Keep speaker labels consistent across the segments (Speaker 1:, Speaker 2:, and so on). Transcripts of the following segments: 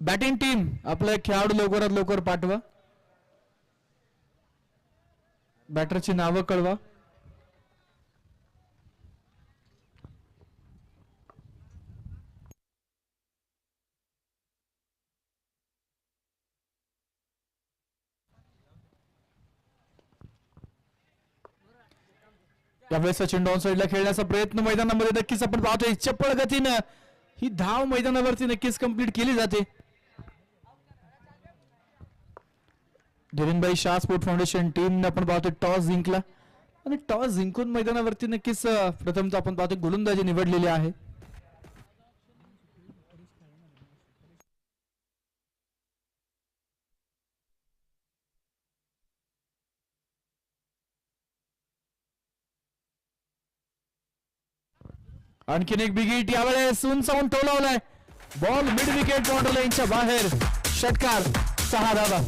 Speaker 1: Batting team आपल्या खेळाडू लवकरात लवकर पाठवा. बॅटरची नावं कळवा. यावेळेस सचिन डाऊन साईडला खेळण्याचा प्रयत्न मैदानामध्ये नक्कीच आपण पाहतोय. चप्पळ गतीनं ही धाव मैदानावरती नक्कीच कंप्लीट केली जाते. धीरेनभाई शाह स्पोर्ट फाउंडेशन टीमने आपण पाहतोय टॉस जिंकला आणि टॉस जिंकून मैदानावरती नक्कीच प्रथमतः आपण पाहतोय गोलंदाजी निवडलेली आहे. आणखीन एक बिग हिट यावेळेस उंचावून टोलावलाय. बॉल मिड विकेट बाउंड्री लाईनच्या बाहेर. षटकार 6 धावा.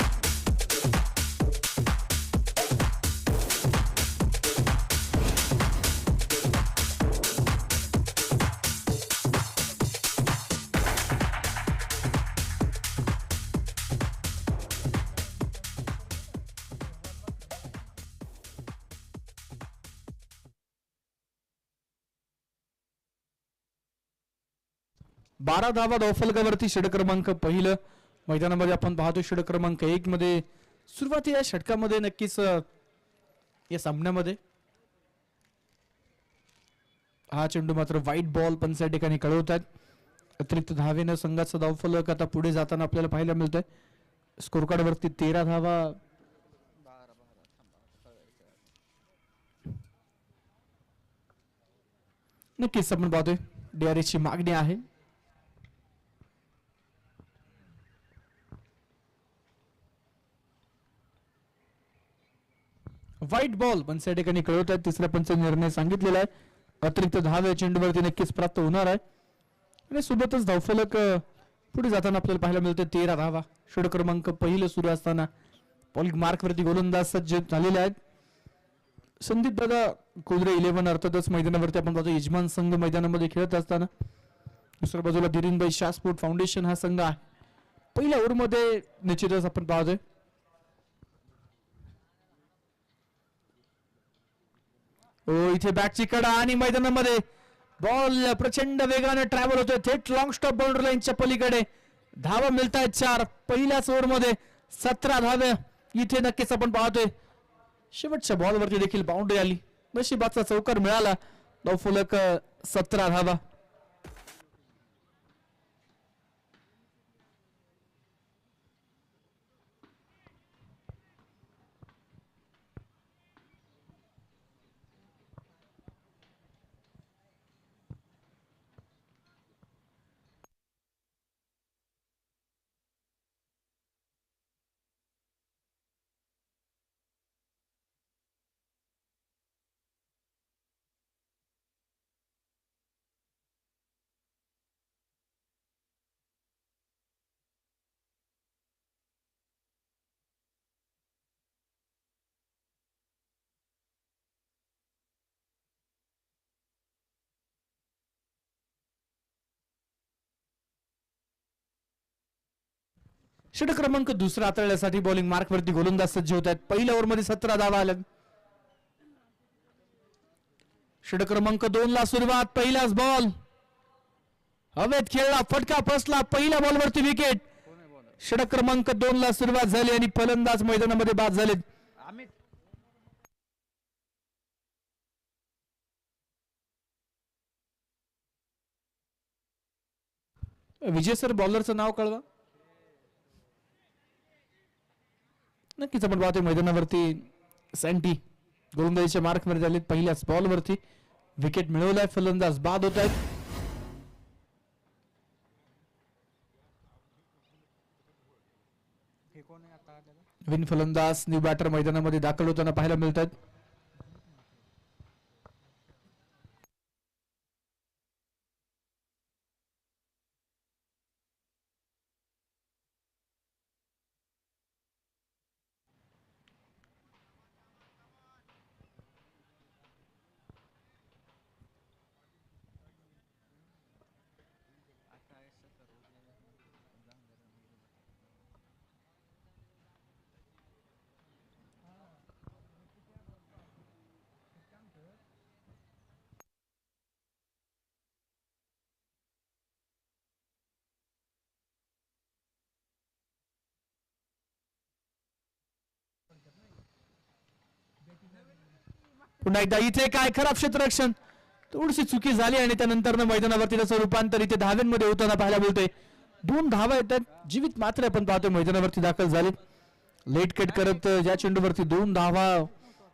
Speaker 1: बारा धावा धावफलकावरती षटक क्रमांक पहिलं मैदानामध्ये आपण पाहतो. षटक क्रमांक 1 मध्ये सुरुवातीच्या षटकामध्ये नक्कीच या सामन्यामध्ये हा चेंडू मात्र व्हाईट बॉल पण त्या ठिकाणी कळवतात. अतिरिक्त धावेनं संघाचा धावफलक आता पुढे जाताना आपल्याला पाहायला मिळतंय. स्कोर कार्ड वरती 13 धावा नक्कीच आपण पाहतोय. DRS ची मागणी आहे. व्हाईट बॉल पण त्या ठिकाणी कळवतात. तिसऱ्या पंच निर्णय सांगितलेला आहे. अतिरिक्त धावे चेंडूवरती नक्कीच प्राप्त होणार आहे आणि सोबतच धावफलक पुढे जाताना आपल्याला पाहायला मिळतं 13 धावा. षटक क्रमांक पहिलं सुरू असताना बॉलिंग मार्कवरती गोलंदाज सज्ज झालेले आहेत. संदीप दादा कुदरे 11 अर्थातच मैदानावरती आपण पाहतो. यजमान संघ मैदानामध्ये खेळत असताना दुसऱ्या बाजूला धीरेनभाई शाह स्पोर्ट फाउंडेशन हा संघ आहे. पहिल्या ओव्हरमध्ये निश्चितच आपण पाहतोय इथे बॅटची कडा आणि मैदानामध्ये बॉल प्रचंड वेगाने ट्रॅव्हल होतोय. थेट लॉंग स्टॉप बाउंड्री लाईनच्या पलीकडे धावा मिळत आहेत 4. पहिल्याच ओव्हरमध्ये 17 धावे इथे नक्कीच आपण पाहतोय. शेवटच्या बॉलवरती देखील बाउंड्री आली. नशिबाचा चौकार मिळाला. धावफलक 17 धावा. षटक क्रमांक दुसरा हाताळण्यासाठी बॉलिंग मार्कवरती गोलंदाज सज्ज होत आहेत. पहिल्या ओव्हरमध्ये 17 धावा आल्या. षटक क्रमांक 2 ला सुरुवात. पहिलाच बॉल हवेत खेळला, फटका बसला, पहिल्या बॉलवरती विकेट. षटक क्रमांक 2 ला सुरुवात झाली आणि फलंदाज मैदानामध्ये बाद झाले. विजय सर, बॉलरचं नाव कळवा. नक्कीच आपण पाहतोय मैदानावरती सँटी गोलंदाजीच्या मार्कवर झाले. पहिल्याच बॉलवरती विकेट मिळवलाय, फलंदाज बाद होत आहेत. नवीन फलंदाज न्यू बॅटर मैदानामध्ये दाखल होताना पाहायला मिळतात. पुन्हा एकदा इथे काय खराब क्षेत्ररक्षण, थोडीशी चुकी झाली आणि त्यानंतर मैदानावरती त्याचं रूपांतर इथे धाव्यांमध्ये होताना पाहायला मिळतंय. 2 धावा येतात, जीवित मात्र आपण पाहतोय मैदानावरती दाखल झाले. लेट कट करत ज्या चेंडूवरती 2 धावा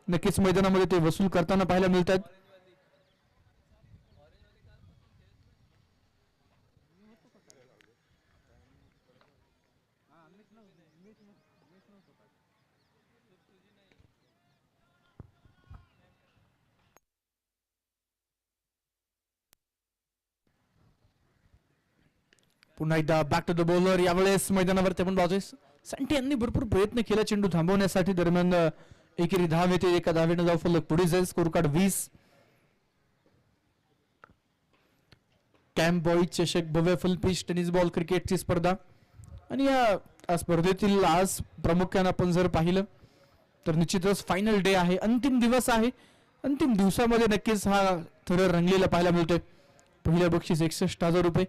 Speaker 1: नक्कीच मैदानामध्ये ते वसूल करताना पाहायला मिळतात. पुन्हा एकदा बॅक टू द बॉलर. यावेळेस मैदानावरती आपण पाहतोय सँटी यांनी भरपूर प्रयत्न केला चेंडू थांबवण्यासाठी. दरम्यान एकेरी धाव येते, एका धावेने जाऊ फलक पुढे जाईल. Score card 20. कॅम्प बॉईज चषक भव्य फुल पिच टेनिस बॉल क्रिकेटची स्पर्धा आणि या स्पर्धेतील आज प्रामुख्याने आपण जर पाहिलं तर निश्चितच फायनल डे आहे, अंतिम दिवस आहे. अंतिम दिवसामध्ये नक्कीच हा थर रंगलेला पाहायला मिळतोय. पहिल्या बक्षीस 61,000 रुपये,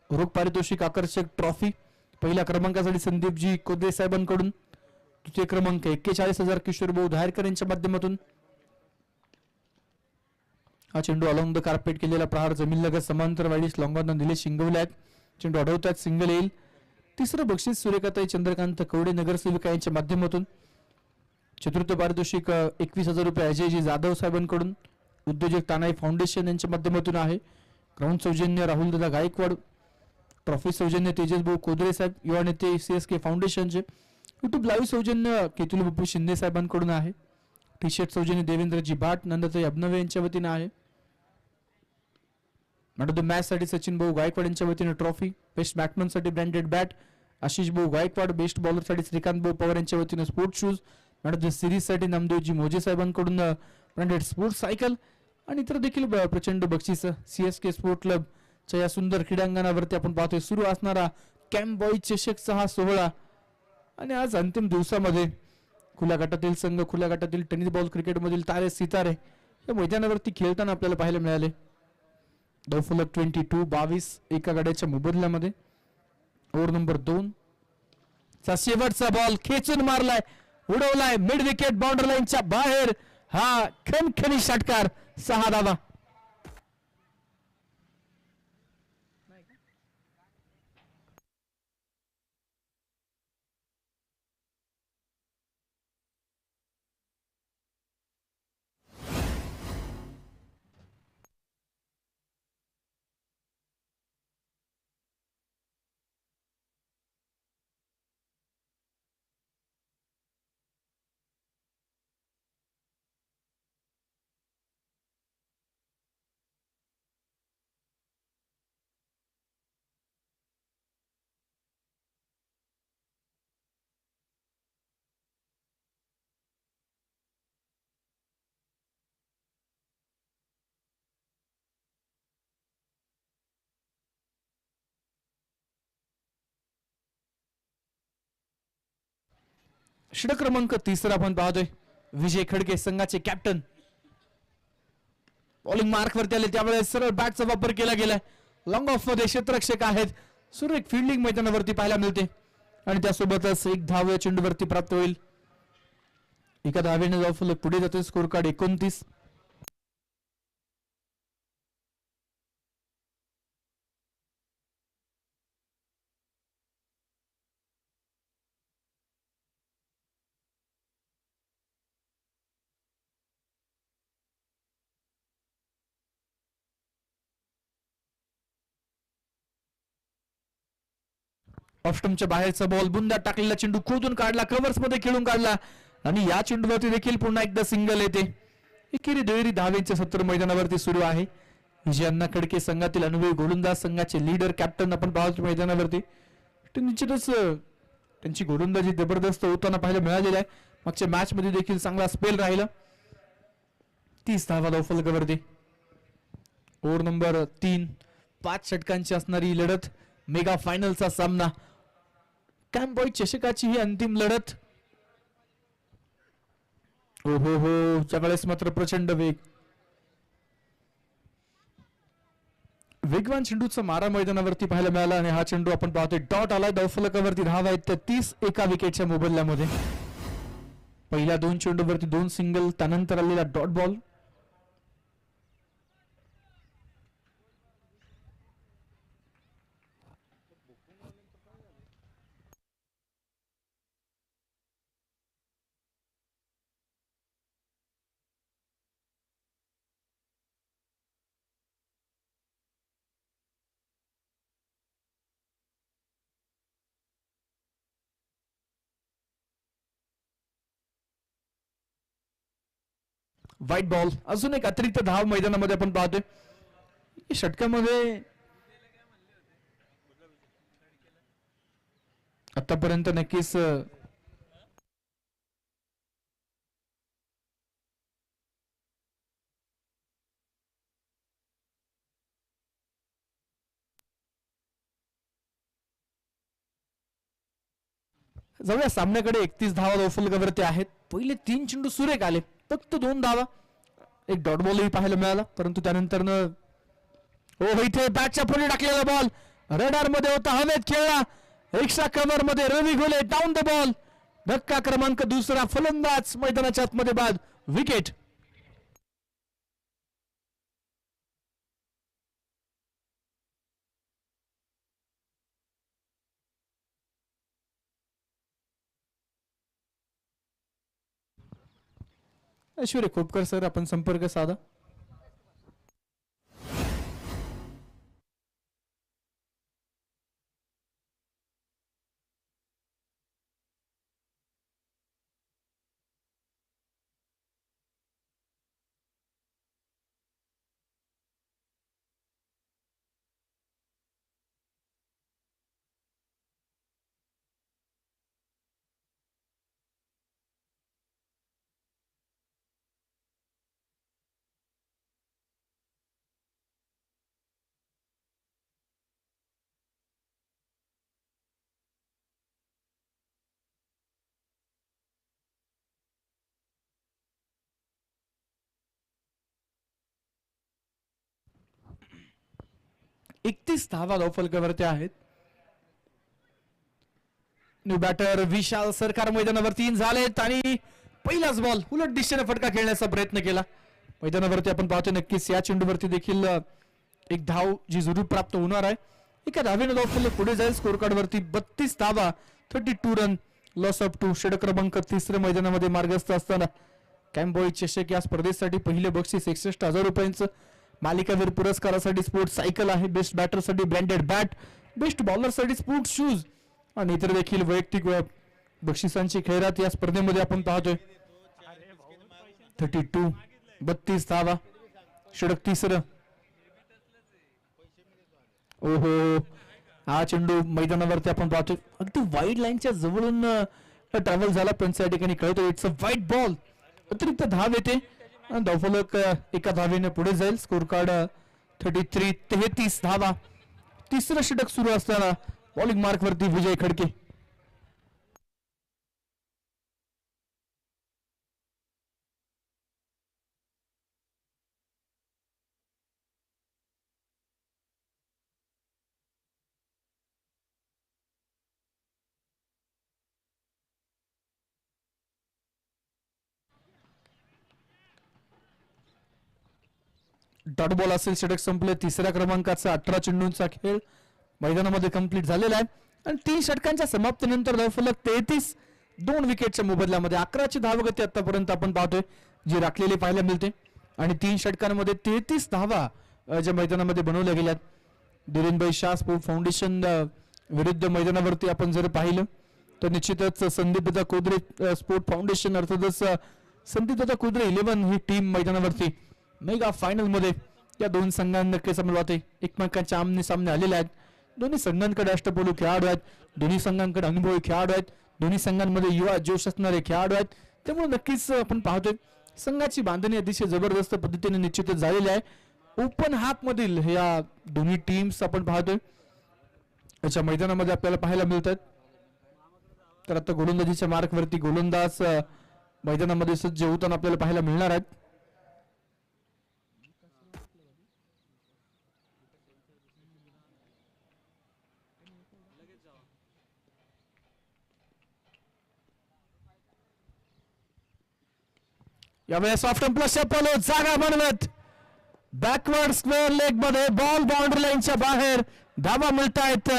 Speaker 1: रोख पारितोषिक, आकर्षक ट्रॉफी. पहिल्या क्रमांकासाठी संदीपजी कोदे साहेबांकडून, द्वितीय क्रमांक 41,000 किशोर भाऊ धायरकर यांच्या माध्यमातून. हा चेंडू अलॉंग द कार्पेट केलेला प्रहार जमीन लगत समांतर वाईडीस लॉंगॉन निलेश शिंगवले आहेत. चेंडू अडवतात, सिंगल येईल. तिसरं बक्षीस सूर्यकांताई चंद्रकांत कवडे नगरसेविका यांच्या माध्यमातून. चतुर्थ पारितोषिक 21,000 रुपये अजयजी जाधव साहेबांकडून, उद्योजक तानाई फाउंडेशन यांच्या माध्यमातून आहे. ग्राउंड सौजन्य राहुल दादा गायकवाड, ट्रॉफी सौजन्य तेजस भाऊ कोदरे साहेब युवा नेते CSK फाउंडेशनचे, युट्यूब लाईव्ह सौजन्य केतुल बापू शिंदे साहेबांकडून आहे. टी शर्ट सौजन्य देवेंद्रजी भाट नंदताई अभिनव यांच्या वतीने आहे. मॅन ऑफ द मॅच साठी सचिन भाऊ गायकवाड यांच्या वतीने ट्रॉफी. बेस्ट बॅट्समन साठी ब्रँडेड बॅट आशिष भाऊ गायकवाड. बेस्ट बॉलर साठी श्रीकांत भाऊ पवार यांच्या वतीने sports shoes. Man of the series साठी नामदेवजी मोजे साहेबांकडून ब्रँडेड स्पोर्ट्स सायकल आणि इतर देखील प्रचंड बक्षीस. CSK स्पोर्ट क्लब च्या या सुंदर क्रीडांगणावरती आपण पाहतोय सुरू असणारा कॅम्प बॉईज चषकचा हा सोहळा. आणि आज अंतिम दिवसामध्ये खुल्या गटातील संघ, खुल्या गटातील टेनिस बॉल क्रिकेटमधील तारे सितारे या मैदानावरती खेळताना आपल्याला पाहायला मिळाले. धावफलक 22 एका गाड्याच्या मोबदल्यामध्ये. ओव्हर नंबर 2 चा शेवटचा बॉल खेचून मारलाय, उडवलाय मिड विकेट बाउंड्री लाईनच्या बाहेर. हा खणखणी षटकार, 6 धावा. षटक क्रमांक 3 आपण पाहतोय. विजय खडके संघाचे कॅप्टन बॉलिंग मार्क वरती आले त्यावेळेस सरळ बॅटचा वापर केला गेलाय. लॉंग ऑफ मध्ये क्षेत्ररक्षक आहेत. सुरेख फिल्डिंग मैदानावरती पाहायला मिळते आणि त्यासोबतच एक धाव या चेंडूवरती प्राप्त होईल. एका धावेने धावफलक पुढे जाते. Score card 29. ऑफस्टमच्या बाहेरचा बॉल बुंदा टाकलेला चेंडू खोदून काढला. कव्हर्स मध्ये खेळून काढला आणि या चेंडूवरती देखील पुन्हा एकदा सिंगल येते. एकेरी दुहेरी धावेंचे सत्र मैदानावरती सुरू आहे. विजय अण्णा खडके संघातील अनुभवी गोलंदाज संघाचे लीडर कॅप्टन आपण पाहतो मैदानावरती. निश्चितच त्यांची गोलंदाजी जबरदस्त होताना पाहायला मिळालेली आहे. मागच्या मॅच मध्ये देखील चांगला स्पेल राहिला. 30 धावा धावफलकावरती. Over number 3. 5 षटकांची असणारी लढत. मेगा फायनलचा सामना. कॅम्पबॉय चषकाची ही अंतिम लढत. ओहो हो त्यावेळेस मात्र प्रचंड वेगवान चेंडूचा मारा मैदानावरती पाहायला मिळाला आणि हा चेंडू आपण पाहतोय डॉट आलाय. धावफलकावरती धावा आहेत त्या 30 एका विकेटच्या मोबदल्यामध्ये. पहिल्या 2 चेंडूवरती 2 सिंगल त्यानंतर आलेला डॉट बॉल. White ball. अजून एक अतिरिक्त धाव मैदानामध्ये आपण पाहतोय. षटकामध्ये आतापर्यंत नक्कीच जाऊया सामन्याकडे. 31 धावा धावफलकावरती आहेत. पहिले 3 चेंडू सुरेख आले. फक्त 2 धावा. एक डॉट बॉलही पाहायला मिळाला परंतु त्यानंतर इथे बॅटच्या पुढे टाकलेला बॉल रडार मध्ये होता. हवेत खेळला. एक्स्ट्रा कव्हर मध्ये रवी घोले डाऊन द बॉल. धक्का क्रमांक 2. फलंदाज मैदानाच्या आतमध्ये बाद. विकेट. ऐश्वर्य खोपकर सर आपण संपर्क साधा. एकतीस धावा धावफलकावरती आहेत. न्यू बॅटर विशाल सरकार मैदानावरती झालेत आणि पहिलाच बॉल उलट दिशेने फटका खेळण्याचा प्रयत्न केला. मैदानावरती आपण पाहतो नक्कीच या चेंडूवरती देखील एक धाव जी जरूर प्राप्त होणार आहे. एका धावेने धावफलक पुढे जाईल. स्कोर कार्ड वरती 32 धावा 32 रन. Loss of 2. षटक क्रमांक 3 मैदानामध्ये मार्गस्थ असताना कॅम्पबॉय चषक या स्पर्धेसाठी पहिले बक्षीस 61,000 रुपयांचं. मालिकावीर पुरस्कारासाठी स्पोर्ट्स सायकल आहे. बेस्ट बॅटरसाठी ब्रँडेड बॅट. बेस्ट बॉलरसाठी स्पोर्ट्स शूज आणि इतर देखील वैयक्तिक बक्षिसांची खैरात या स्पर्धेमध्ये आपण पाहतोय. 32 32 धावा. षटक 3. ओहो हा चेंडू मैदानावरती आपण पाहतोय अगदी वाईड लाईनच्या जवळून ट्रॅव्हल झाला पण त्या ठिकाणी कळतो इट्स अ व्हाईट बॉल. अतिरिक्त धाव येते. धावफलक एका धावेने पुढे जाईल. स्कोर कार्ड 33 धावा. 3रं षटक सुरू असताना बॉलिंग मार्क वरती विजय खडके. डॉट बॉल असेल, षटक संपले. तिसऱ्या क्रमांकाचा 18 चेंडूंचा खेळ मैदानामध्ये कंप्लीट झालेला आहे आणि 3 षटकांच्या समाप्तीनंतर धावफलक 33. 2 विकेटच्या मोबदल्यामध्ये 11ची धावगती आतापर्यंत आपण पाहतोय जी राखलेली पाहायला मिळते आणि 3 षटकांमध्ये 33 धावा ज्या मैदानामध्ये बनवल्या गेल्यात. धीरेनभाई शाह स्पोर्ट फाउंडेशन विरुद्ध मैदानावरती आपण जर पाहिलं तर निश्चितच संदीपदा कुद्रे स्पोर्ट फाउंडेशन अर्थातच संदीपदा कुद्रे 11 ही टीम मैदानावरती मेगा फायनल मध्ये या दोन संघांना नक्कीच आपण पाहतोय एकमेकांच्या आमने सामने आलेले आहेत. दोन्ही संघांकडे अष्टपैलू खेळाडू आहेत, दोन्ही संघांकडे अनुभवी खेळाडू आहेत, दोन्ही संघांमध्ये युवा जोश असणारे खेळाडू आहेत. त्यामुळे नक्कीच आपण पाहतोय संघाची बांधणी अतिशय जबरदस्त पद्धतीने निश्चितच झालेली आहे. ओपन हाफ मधील या दोन्ही टीम्स आपण पाहतोय याच्या मैदानामध्ये आपल्याला पाहायला मिळतात. तर आता गोलंदाजीच्या मार्कवरती गोलंदाज मैदानामध्ये सज्ज होताना आपल्याला पाहायला मिळणार आहेत. यावेळेस सॉफ्ट प्लस फॉलो जागा बनवत बॅकवर्ड स्क्वेअर लेग मध्ये बॉल बाउंड्री लाईनच्या बाहेर धावा मिळत आहेत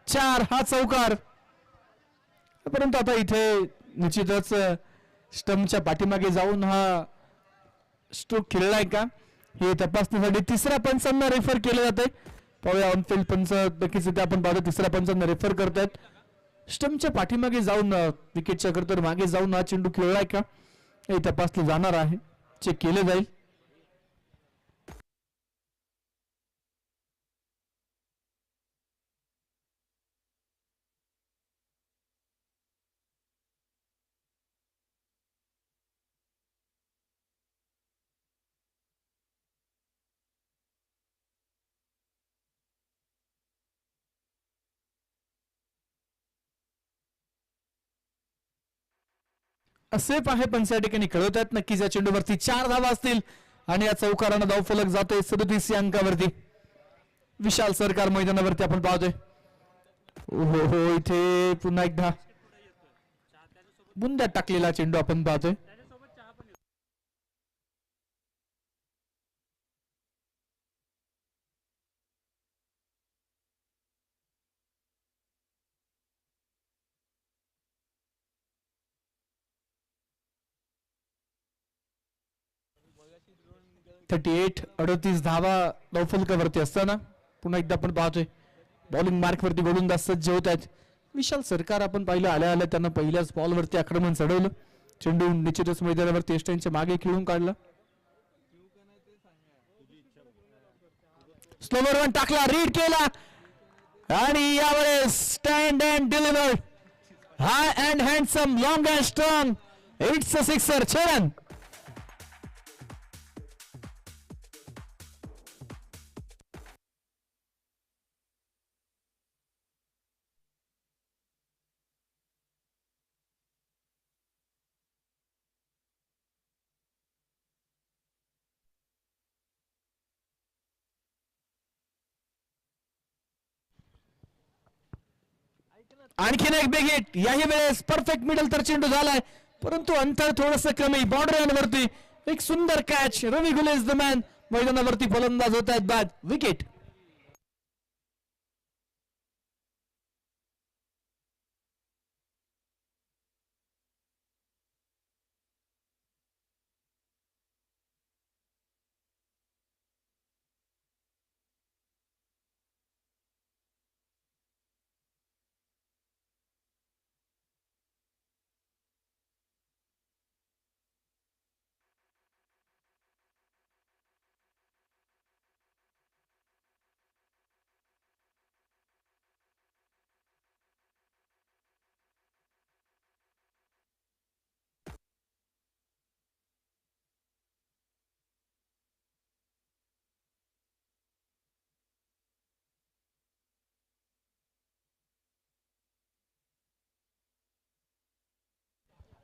Speaker 1: 4. हा चौकार, परंतु आता इथे निश्चितच स्टंपच्या पाठीमागे जाऊन हा स्ट्रोक खेळलाय का हे तपासण्यासाठी तिसऱ्या पंचांना रेफर केलं जाते. पाहूया ऑनफिल्ड पंच नक्कीच इथे आपण पाहतो तिसऱ्या पंचांना रेफर करतायत. स्टंपच्या पाठीमागे जाऊन विकेटच्या करतर मागे जाऊन हा चेंडू खेळलाय का हे तपासलं जाणार आहे, चेक केलं जाईल. सेफ आहे पण त्या ठिकाणी कळवतात नक्कीच या चेंडूवरती 4 धावा असतील आणि या चौकारानं धाव फलक जातोय 37 अंकावरती. विशाल सरकार मैदानावरती आपण पाहतोय. हो हो इथे पुन्हा एकदा बुंद्यात टाकलेला चेंडू आपण पाहतोय. .38 38 धावा धावफलकावरती असताना पुन्हा एकदा आपण पाहतोय बॉलिंग मार्क वरती गोलंदाज सज्ज होत आहेत. विशाल सरकार आपण पाहिलं आल्या आल्या त्यांना पहिल्याच बॉल वरती आक्रमण चढवलं, चेंडू निश्चितच मैदानावरती एस्टाईनच्या मागे खेळून काढला. स्लोवर वन टाकला, रीड केला आणि यावेळेस stand and deliver high and handsome long and strong. It's a sixer. छान आणखीन एक बिग हिट. याही वेळेस परफेक्ट मिडल तर चेंडू झालाय परंतु अंतर थोडस कमी. बाउंड्री वरती एक सुंदर कॅच. रवी गुले इज द मॅन. मैदानावरती फलंदाज होत आहेत बाद. विकेट.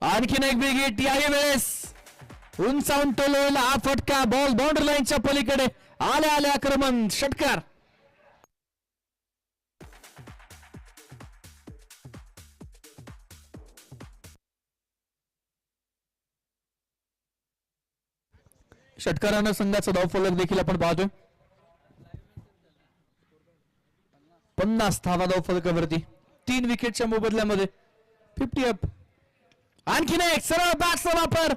Speaker 1: आणखीन एक बिग हिट. याही वेळेस उंचावून टोलवलेला हा फटका बॉल बाउंड्री लाईनच्या पलीकडे आले आले आक्रमण षटकार. षटकारानं संघाचा धावफलक देखील आपण पाहतोय. 50 धावा धावफलकावरती 3 विकेटच्या मोबदल्यामध्ये 50 अप. आणखीन एक सरळ बॅट्सचा वापर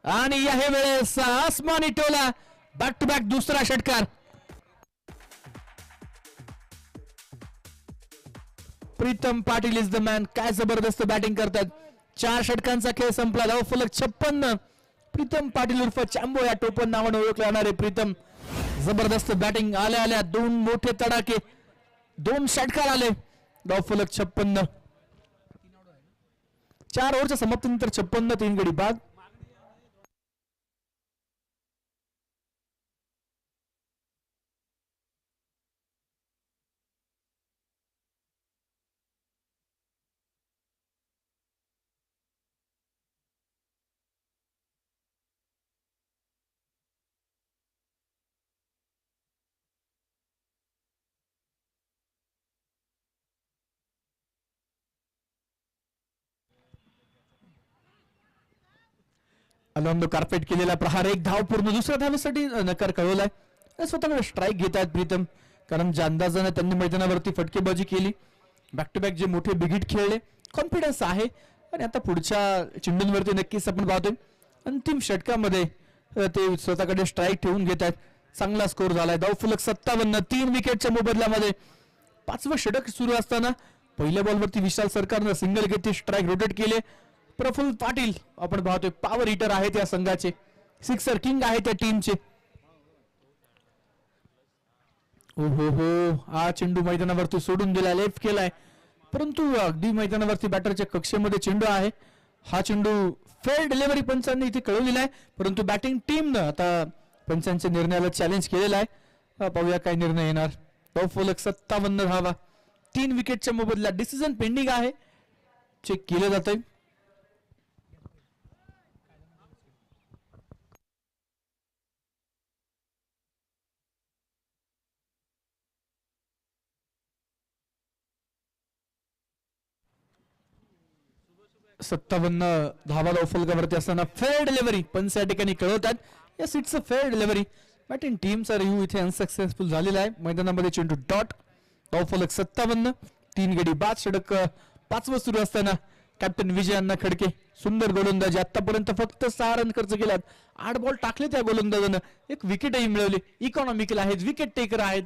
Speaker 1: आणि या वेळेस आसमानी टोला. बॅक टू बॅक दुसरा षटकार. Pritam Patil is the man. काय जबरदस्त बॅटिंग करतात. 4 षटकांचा खेळ संपला. धावफलक 56. प्रीतम पाटील उर्फ चॅम्बो या टोपण नावाने ओळखले जाणारे प्रीतम. जबरदस्त बॅटिंग. आल्या आल्या 2 मोठे तडाके, 2 षटकार आले. धावफलक 56. 4 ओव्हरच्या समाप्तीनंतर 56, 3 गडी बाद. अलॉंग द कार्पेट केलेला प्रहार. 1 धाव पूर्ण. दुसऱ्या धावेसाठी नकार कळवलाय. स्वतःकडे स्ट्राईक घेत आहेत प्रीतम, कारण ज्या अंदाजाने त्यांनी मैदानावरती फटकेबाजी केली, बॅक टू बॅक जे मोठे बिगिट खेळले, कॉन्फिडन्स आहे. आणि आता पुढच्या चेंडूंवरती नक्कीच आपण पाहतोय अंतिम षटकामध्ये ते स्वतःकडे स्ट्राईक ठेवून घेत आहेत. चांगला स्कोर झालाय. धावफलक 57. 3 विकेटच्या मोबदल्यामध्ये 5वं षटक सुरू असताना पहिल्या बॉलवरती विशाल सरकारनं सिंगल घेतली, स्ट्राईक रोटेट केले. प्रफुल्ल पाटील आपण पाहतोय पॉवर हिटर आहेत या संघाचे, सिक्सर किंग आहेत त्या टीमचे. ओहो हो, हा चेंडू मैदानावरती सोडून दिला, लेफ्ट केलाय, परंतु अगदी मैदानावरती बॅटरच्या कक्षेमध्ये चेंडू आहे. हा चेंडू फेअर डिलिव्हरी पंचांनी इथे कळवलेला आहे, परंतु बॅटिंग टीमनं आता पंचांच्या निर्णयाला चॅलेंज केलेला आहे. पाहूया काय निर्णय येणार. धावफलक 57 धावा, 3 विकेटच्या मोबदल्यात. डिसिजन पेंडिंग आहे, चेक केलं जातंय. सत्तावन्न धावा धावफलकावरती असताना फेअर डिलिव्हरी पंच या ठिकाणी कळवतात. या सीटचं फेअर डिलिव्हरी. बॅटिंग टीमचा रिव्ह्यू इथे अनसक्सेसफुल झालेला आहे. मैदानामध्ये चेंडू डॉट. धावफलक 57, 3 गडी बाद. षटक 5वं सुरू असताना कॅप्टन विजय अण्णा खडके सुंदर गोलंदाजी. आतापर्यंत फक्त 6 रन खर्च केलात, 8 बॉल टाकले त्या गोलंदाजानं, 1 विकेटही मिळवली. इकॉनॉमिकल आहेत, विकेट टेकर आहेत.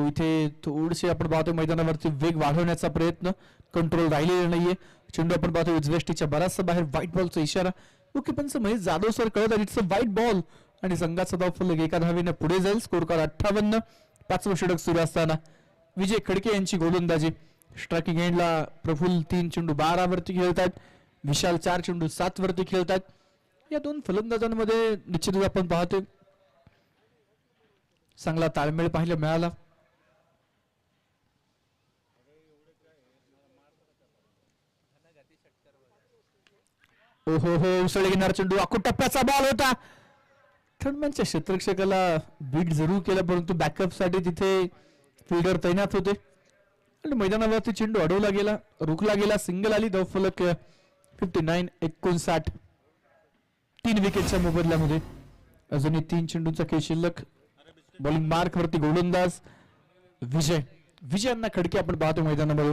Speaker 1: इथे थोडेसे आपण पाहतो मैदानावरती वेग वाढवण्याचा प्रयत्न, कंट्रोल राहिलेला नाहीये. चेंडू आपण पाहतो उजवेष्टीच्या बराचसा बाहेर. व्हाईट बॉलचा इशारा. ओके पंच महेश जाधव सर कळत इट्स अ व्हाईट बॉल आणि संघाचा धावफलक 1 धावेने पुढे जाईल. Score card 58. 5वं षटक सुरू असताना विजय खडके यांची गोलंदाजी. स्ट्रायकिंग एंडला प्रफुल्ल 3 चेंडू 12 वरती खेळतात, विशाल 4 चेंडू 7 वरती खेळतात. या 2 फलंदाजांमध्ये निश्चितच आपण पाहतोय चांगला ताळमेळ पाहायला मिळाला. ओहो हो, उसळी घेणार चेंडू. आखूड टप्प्याचा बॉल होता. थर्डमॅनच्या क्षेत्ररक्षकाला बीट जरूर केलं, परंतु बॅकअप साठी तिथे फिल्डर तैनात होते आणि मैदानावरती चेंडू अडवला गेला, रोखला गेला. सिंगल आली. धावफलक 59, 59. 3 विकेटच्या मोबदल्यामध्ये अजूनही 3 चेंडूंचा खेळ शिल्लक. बॉलिंग मार्क वरती गोलंदाज विजय अण्णा खडके आपण पाहतो मैदानामध्ये.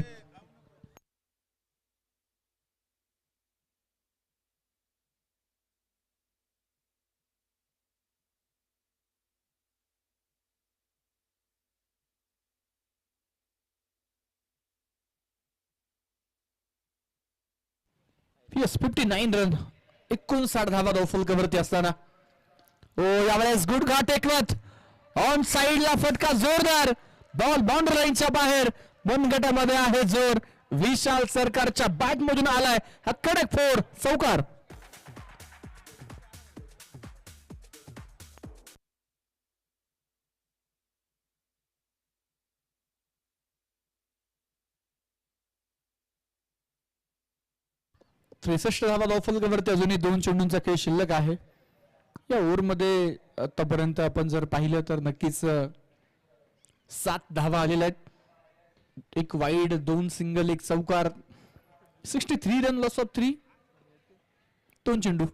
Speaker 1: यस 59 रन, 59 धावा धावफलकावरती असताना यावेळेस गुडघा टेकवत ऑन साइडला फटका जोरदार. बॉल बाउंड्री लाईनच्या बाहेर. 1 गटामध्ये आहे जोर. विशाल सरकारच्या बॅट मधून आलाय हा कडक 4 चौकार. त्रेसष्ट धावा धावफलकावरती अजूनही 2 चेंडूंचा खेळ शिल्लक आहे. या ओव्हरमध्ये आतापर्यंत आपण जर पाहिलं तर नक्कीच 7 धावा आलेल्या आहेत. 1 वाईड, 2 सिंगल, 1 चौकार. 63 रन, लॉस ऑफ 3. 2 चेंडू.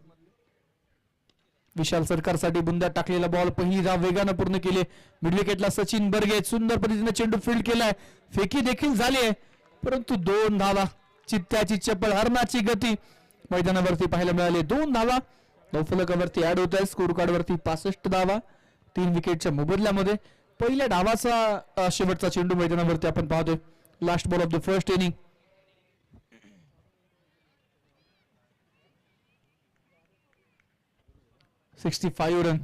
Speaker 1: विशाल सरकारसाठी बुंद्यात टाकलेला बॉल पहिली धाव वेगानं पूर्ण केली. मिड विकेटला सचिन बर्गे सुंदर पद्धतीने चेंडू फील्ड केलाय. फेकी देखील झाली आहे परंतु 2 धावा. चित्त्याची चप्पल हरणाची गती मैदानावरती पाहायला मिळाली. 2 धावा धावफलकावरती ऍड होत आहे. स्कोर कार्ड वरती 65 धावा 3 विकेटच्या मोबदल्यामध्ये. पहिल्या डावाचा शेवटचा चेंडू मैदानावरती आपण पाहतोय. Last ball of the first inning. $65 run.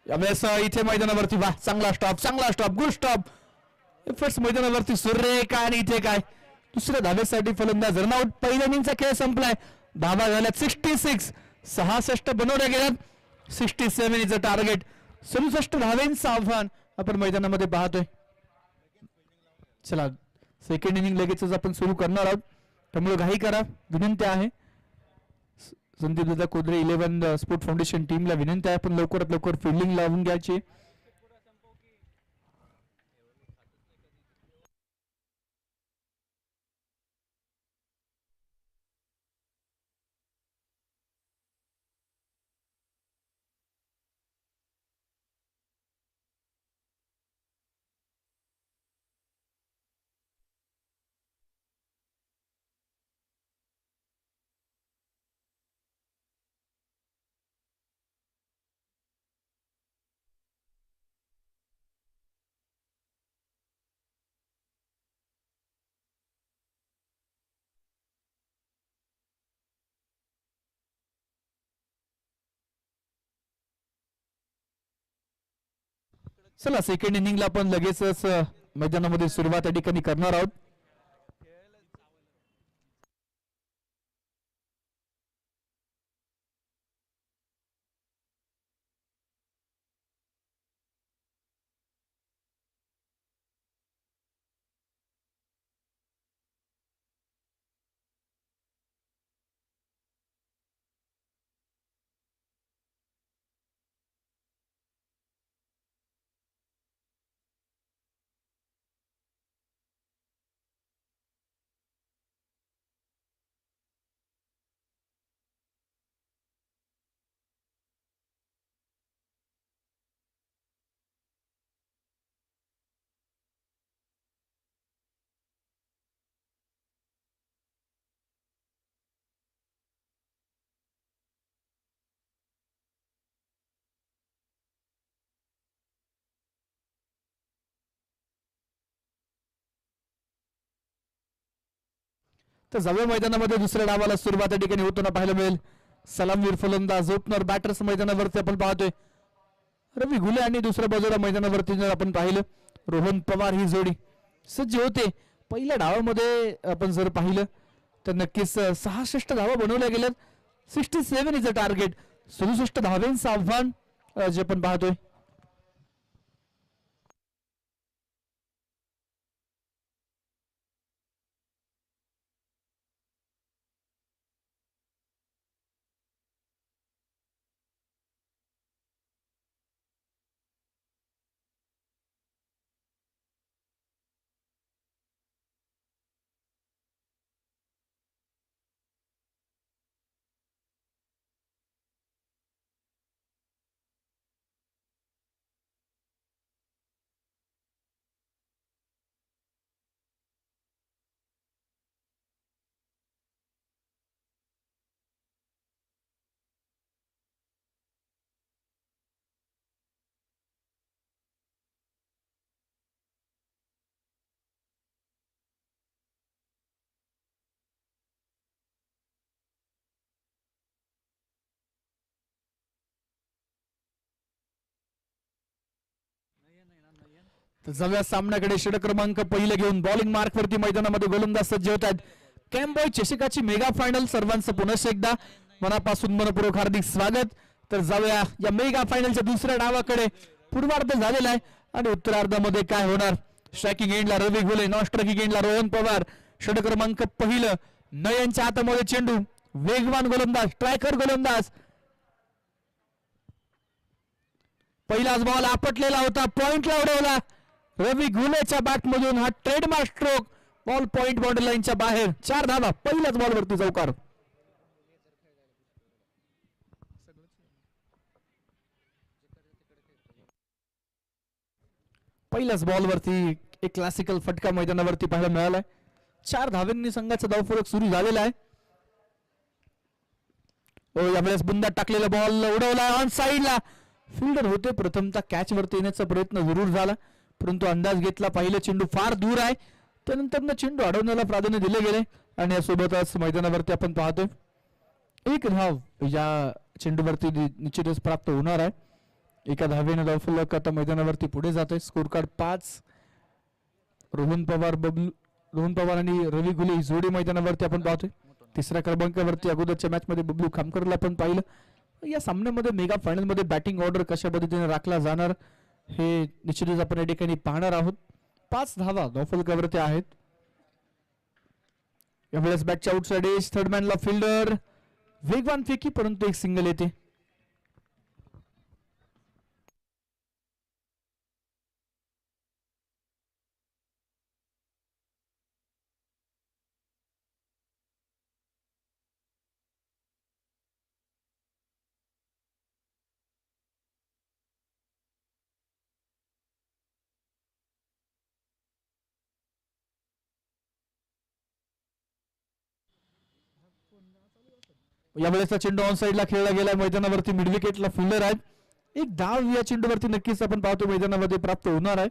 Speaker 1: यावेळेस इथे मैदानावरती वा चांगला स्टॉप गुड स्टॉप. फर्स्ट मैदानावरती सूर्य काय आणि इथे काय. दुसऱ्या धावेसाठी फलंदाज रनआउट. पहिल्या इनिंगचा खेळ संपलाय. धावा झाल्यात 66. 66 बनवल्या गेल्यात. 67 इज अ टार्गेट. 67 धावेंचं आव्हान आपण मैदानामध्ये पाहतोय. चला सेकंड इनिंग लगेचच आपण सुरू करणार आहोत त्यामुळे घाई करा. विनंती आहे संदीप दादा कोदरे 11 स्पोर्ट फाउंडेशन टीमला विनंती आहे आपण लवकरात लवकर फिल्डिंग लावून घ्यायची. चला सेकंड इनिंगला आपण लगेचच मैदानामध्ये सुरुवात या ठिकाणी करणार आहोत. तर जाऊया मैदानामध्ये दुसऱ्या डावाला सुरुवात या ठिकाणी होताना पाहायला मिळेल. सलामवीर फलंदाज ओपनर बॅटर्स मैदानावरती आपण पाहतोय. रवी घुले आणि दुसऱ्या बाजूला मैदानावरती जर आपण पाहिलं रोहन पवार ही जोडी सज्ज होते. पहिल्या डावामध्ये आपण जर पाहिलं तर नक्कीच 66 धावा बनवल्या गेल्यात. 67 इज अ टार्गेट. 67 धावेंचं आव्हान जे आपण पाहतोय. जाऊया सामन्याकडे. षटक क्रमांक पहिला घेऊन बॉलिंग मार्क वरती मैदानामध्ये गोलंदाज सज्ज होत आहेत. कॅम्पबॉय चषकाची मेगा फायनल सर्वांचं पुन्हा एकदा मनापासून मनपूर्वक हार्दिक स्वागत. तर जाऊया या मेगा फायनलच्या दुसऱ्या डावाकडे. पूर्वार्ध झालेला आहे आणि उत्तरार्धामध्ये काय होणार. स्ट्रायकिंग एंडला रवी घुले, नॉन स्ट्रायकिंग एंडला रोहन पवार. षटक क्रमांक पहिलं नयनच्या हातामध्ये चेंडू वेगवान गोलंदाज, स्ट्रायकर गोलंदाज. पहिलाच बॉल आपटलेला होता, पॉइंटला उडवला रवी घुलेच्या बॅट मधून. हा trademark stroke, ball point boundary लाईनच्या बाहेर. 4 धावा पहिल्याच बॉल वरती चौकार. पहिल्याच बॉल वरती एक क्लासिकल फटका मैदानावरती पाहायला मिळालाय. 4 धावांनी संघाचा धावफलक सुरू झालेला आहे. यावेळेस बुंदात टाकलेला बॉल उडवला ऑन साइडला. फिल्डर होते, प्रथमतः कॅच वरती येण्याचा प्रयत्न जरूर झाला, परंतु अंदाज घेतला पाहिलं चेंडू फार दूर आहे. त्यानंतर चेंडू अडवण्याला प्राधान्य दिले गेले आणि यासोबतच मैदानावरती आपण पाहतोय 1 धाव या चेंडूवरती निश्चितच प्राप्त होणार आहे. एका धावेने धावफलक आता मैदानावरती पुढे जात आहे. Score card 5. रोहन पवार आणि रवी घुले ही जोडी मैदानावरती आपण पाहतोय. तिसऱ्या क्रमांकावरती अगोदरच्या मॅच मध्ये बबलू खामकरला आपण पाहिलं. या सामन्यामध्ये मेगा फायनल मध्ये बॅटिंग ऑर्डर कशा पद्धतीने राखला जाणार हे निश्चितच आपण या ठिकाणी पाहणार आहोत. 5 धावा धावफलकावरती आहेत. यावेळेस बॅटच्या आउटसाइड एज, थर्ड मॅनला फिल्डर, वेगवान फेकी, परंतु एक सिंगल येते. यावेळेसचा चेंडू ऑन साइडला खेळला गेला. मैदानावरती मिड विकेटला फिल्डर आहेत. एक धाव या चेंडूवरती नक्कीच आपण पाहतो मैदानामध्ये प्राप्त होणार आहे.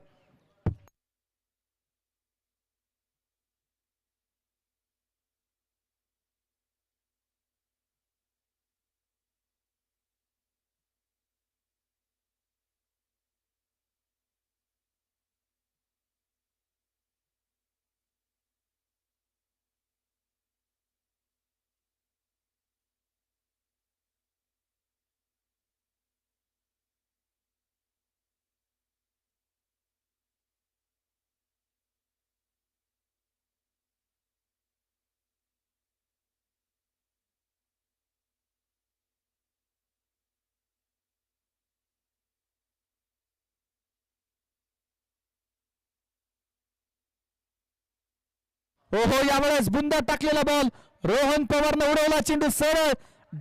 Speaker 1: हो, यावेळेस बुंदा टाकलेला बॉल रोहन पवारने उडवला. चेंडू सरळ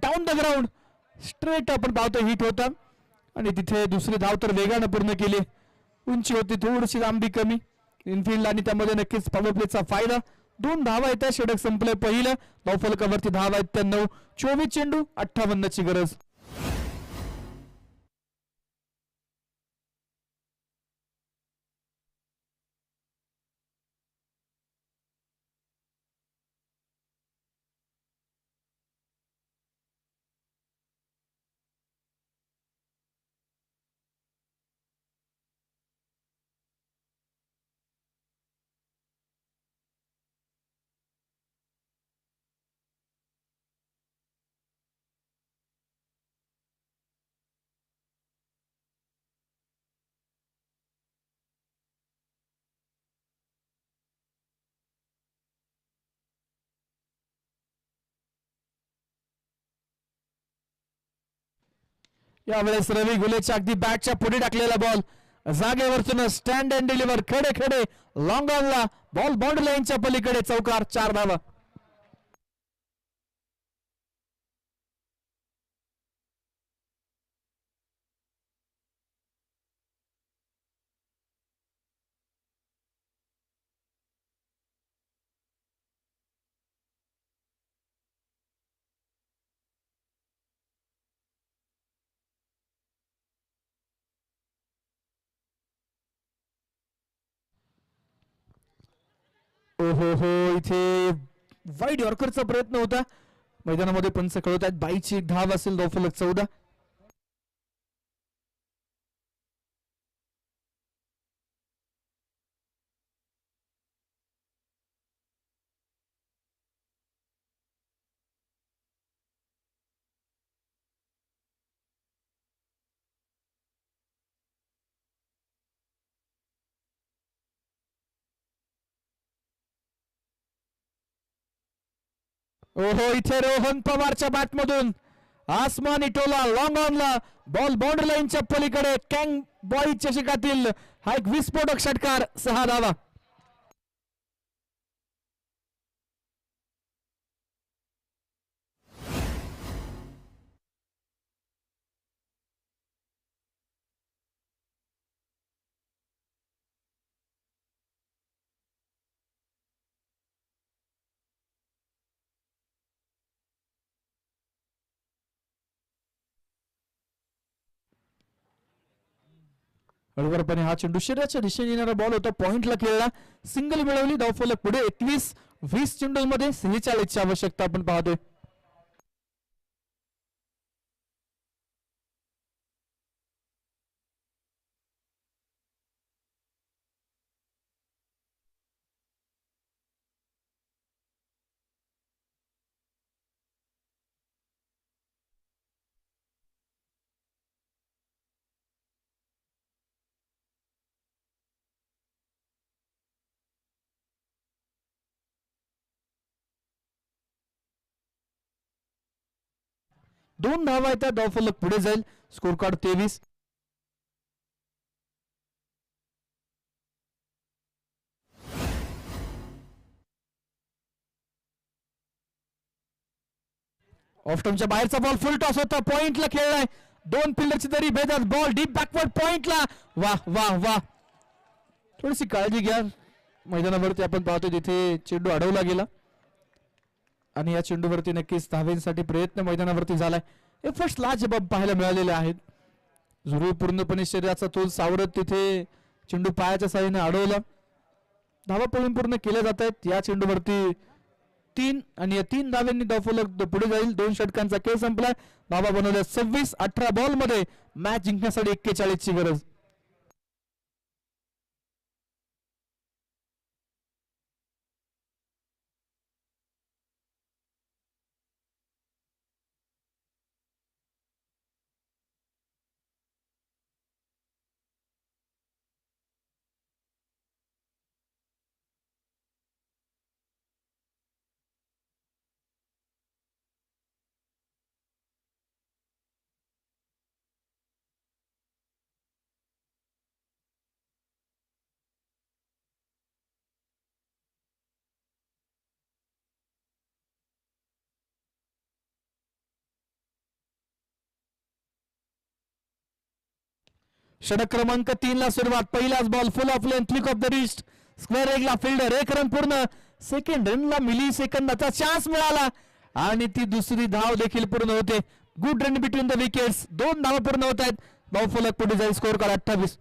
Speaker 1: डाऊन द ग्राउंड स्ट्रेट आपण पाहतो हिट होता आणि तिथे दुसरी धाव तर वेगाने पूर्ण केली. उंची होती थोडीशी, लांबी कमी इनफिल्ड आणि त्यामध्ये नक्कीच पॉवर प्लेचा फायदा. 2 धावा येतात. षटक संपलंय पहिलं. धावफलकावरती धावा आहेत त्या 9. 24 चेंडू 58 ची गरज. यावेळेस रवी घुलेच्या अगदी बॅटच्या पुढे टाकलेला बॉल जागेवरतून स्टँड अँड डिलिव्हर खडे खडे लॉंग ऑनला बॉल बाउंड्री लाईनच्या पलीकडे चौकार. 4 धावा. हो, इथे वाईड यॉर्करचा प्रयत्न होता. मैदानामध्ये पंच कळवत आहेत. बाईची एक धाव असेल. धावफलक 14. ओहो, इथे रोहन पवारच्या बॅट मधून आसमानी टोला लॉंग ऑनला बॉल बाउंड्री लाईनच्या पलीकडे कॅंग बॉई चषकातील हा एक विस्फोटक षटकार, 6 धावा. हळूवारपणे हा चेंडू शरीराच्या दिशेने येणारा बॉल होता, पॉइंटला खेळला, सिंगल मिळवली, धावफलक पुढे 21-20 चेंडूंमध्ये 46ची आवश्यकता आपण पाहतोय. दोन धावा येतात, धावफलक पुढे जाईल, स्कोर कार्ड 23. ऑफस्टंपच्या बाहेरचा बॉल फुल टॉस होता, पॉइंटला खेळलाय, दोन फिल्डरची तरी भेदत, बॉल डीप बॅकवर्ड पॉइंटला. वाह वाह वाह, थोडीशी काळजी घ्या. मैदानावरती आपण पाहतो तिथे चेंडू अडवला गेला आणि या चेंडूवरती नक्कीच धावेसाठी प्रयत्न मैदानावरती झालाय. हे फर्स्ट लाजबाब पाहायला मिळालेले आहेत. जुरू पूर्णपणे शरीराचा तोल सावरत तिथे चेंडू पायाच्या साहाय्याने अडवला. धावा पळून पूर्ण केल्या जात आहेत. या चेंडूवरती 3 आणि या 3 धाव्यांनी धावफलक पुढे जाईल. 2 षटकांचा खेळ संपलाय. धावा बनवल्या 26-18 बॉल मध्ये. मॅच जिंकण्यासाठी 41 ची गरज. षटक क्रमांक 3 ला सुरुवात. पहिलाच ball full of length, flick off the wrist, square एगला फिल्डर, 1 रन पूर्ण. सेकंड रनला मिली सेकंदाचा चान्स मिळाला आणि ती दुसरी धाव देखील पूर्ण होते. Good run between the wickets. 2 धावा पूर्ण होत आहेत. धावफलक पुढे जाईल. Score card 28.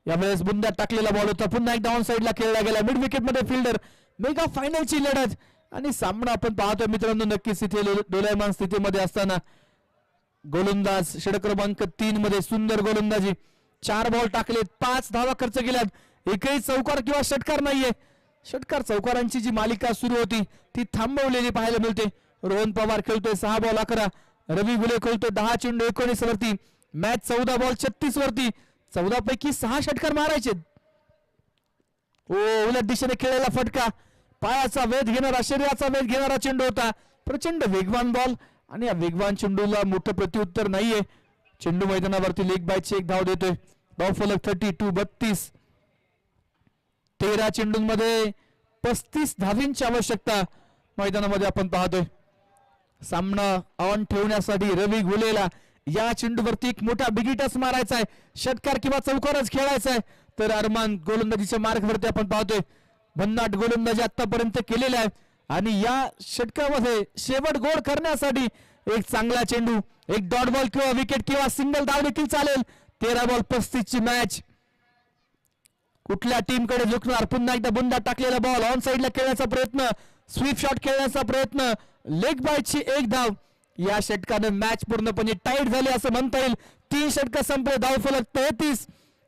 Speaker 1: यावेळेस बुंद्यात टाकलेला बॉल होता. पुन्हा एकदा ऑन साइडला खेळला गेला. मिड विकेट मध्ये फिल्डर. मेगा फायनलची लढत आणि सामना आपण पाहतो मित्रांनो. नक्कीच इथे डोलायमान स्थितीमध्ये असताना गोलंदाज षटक क्रमांक 3 मध्ये सुंदर गोलंदाजी. 4 बॉल टाकलेत, 5 धावा खर्च केल्यात. एकही चौकार किंवा षटकार नाहीये. षटकार चौकारांची जी मालिका सुरू होती ती थांबवलेली पाहायला मिळते. रोहन पवार खेळतोय 6 बॉल 11. रवी गुले खोलतो 10 चेंडू 19 वरती. मॅच 14 बॉल 36 वरती. 14 पैकी 6 षटकार मारायचे. उलट दिशेने खेळलेला फटका, पायाचा वेध घेणारा, शरीराचा वेध घेणारा चेंडू होता. प्रचंड वेगवान बॉल आणि या वेगवान चेंडूला मोठं प्रत्युत्तर नाहीये. चेंडू मैदानावरती लेग बायची एक धाव देतोय. धावफलक 32 13 चेंडूंमध्ये 35 धावींची आवश्यकता मैदानामध्ये आपण पाहतोय. सामना ऑन ठेवण्यासाठी रवी गुलेला या चेंडूवरती एक मोठा बिगिटस मारायचा आहे. षटकार किंवा चौकारच खेळायचा आहे. तर अरमान गोलंदाजीच्या मार्गवरती आपण पाहतोय. भन्नाट गोलंदाजी आतापर्यंत केलेला आहे आणि या षटकामध्ये शेवट गोल करण्यासाठी एक चांगला चेंडू, एक डॉट बॉल किंवा विकेट किंवा सिंगल धाव देखील चालेल. 13 बॉल 35 ची मॅच. कुठल्या टीम कडे झुकणार? पुन्हा एकदा बुंदा टाकलेला बॉल ऑन साइडला खेळण्याचा प्रयत्न, स्वीप शॉट खेळण्याचा प्रयत्न, लेग बायची एक धाव. या षटकाने मॅच पूर्णपणे टाईट झाली असं म्हणता येईल. 3 षटक संपले. धावफलक 33.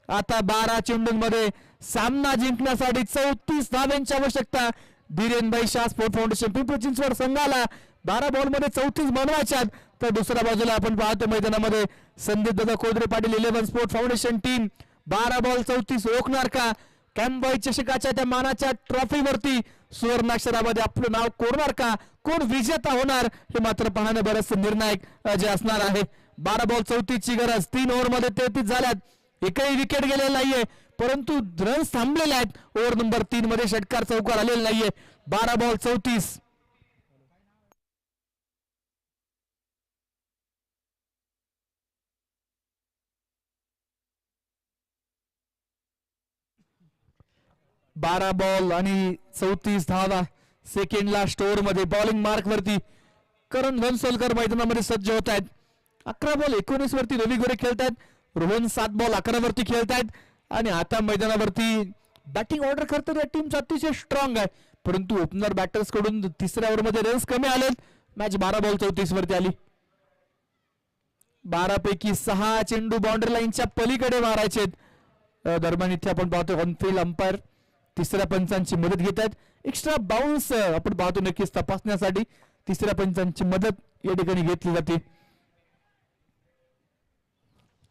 Speaker 1: आता 12 चेंडूंमध्ये सामना जिंकण्यासाठी 34 धावांची आवश्यकता. धीरेनभाई शाह स्पोर्ट फाउंडेशन पिंपरी चिंचवड संघाला 12 बॉल मध्ये 34 बनवायच्यात. तर दुसऱ्या बाजूला आपण पाहतो मैदानामध्ये संदीप दादा Kodre Patil 11 sport foundation team 12 ball 34 रोखणार का? कॅम्पबाई चषकाच्या त्या मानाच्या ट्रॉफीवरती सुवर्णाक्षरामध्ये आपलं नाव कोरणार का? कोण विजेता होणार हे मात्र पाहणं बरंच निर्णायक जे असणार आहे. 12 बॉल 34 ची गरज. 3 ओव्हर मध्ये 33 झाल्यात. एकही विकेट गेलेला नाहीये, परंतु रन्स थांबलेले आहेत. ओव्हर नंबर 3 मध्ये षटकार चौकार आलेला नाहीये. 12 बॉल 34. बारा बॉल आणि 34 धावा सेकंडला स्टोअर मध्ये. बॉलिंग मार्क वरती करण वनसोलकर मैदानामध्ये सज्ज होत आहेत. 11 बॉल 19 वरती रवी गोरे खेळतायत. रोहन 7 बॉल 11 वरती खेळतायत आणि आता मैदानावरती बॅटिंग ऑर्डर करतात या टीम अतिशय स्ट्रॉंग आहे, परंतु ओपनर बॅटर्स कडून तिसऱ्या ओव्हर मध्ये रन्स कमी आले. मॅच 12 बॉल 34 वरती आली. 12 पैकी 6 चेंडू बाउंड्री लाईनच्या पलीकडे मारायचे. दरम्यान इथे आपण पाहतो ऑनफिल्ड अंपायर तिसऱ्या पंचांची मदत घेत आहेत. एक्स्ट्रा बाउन्स आपण पाहतो नक्कीच तपासण्यासाठी तिसऱ्या पंचांची मदत या ठिकाणी घेतली जाते.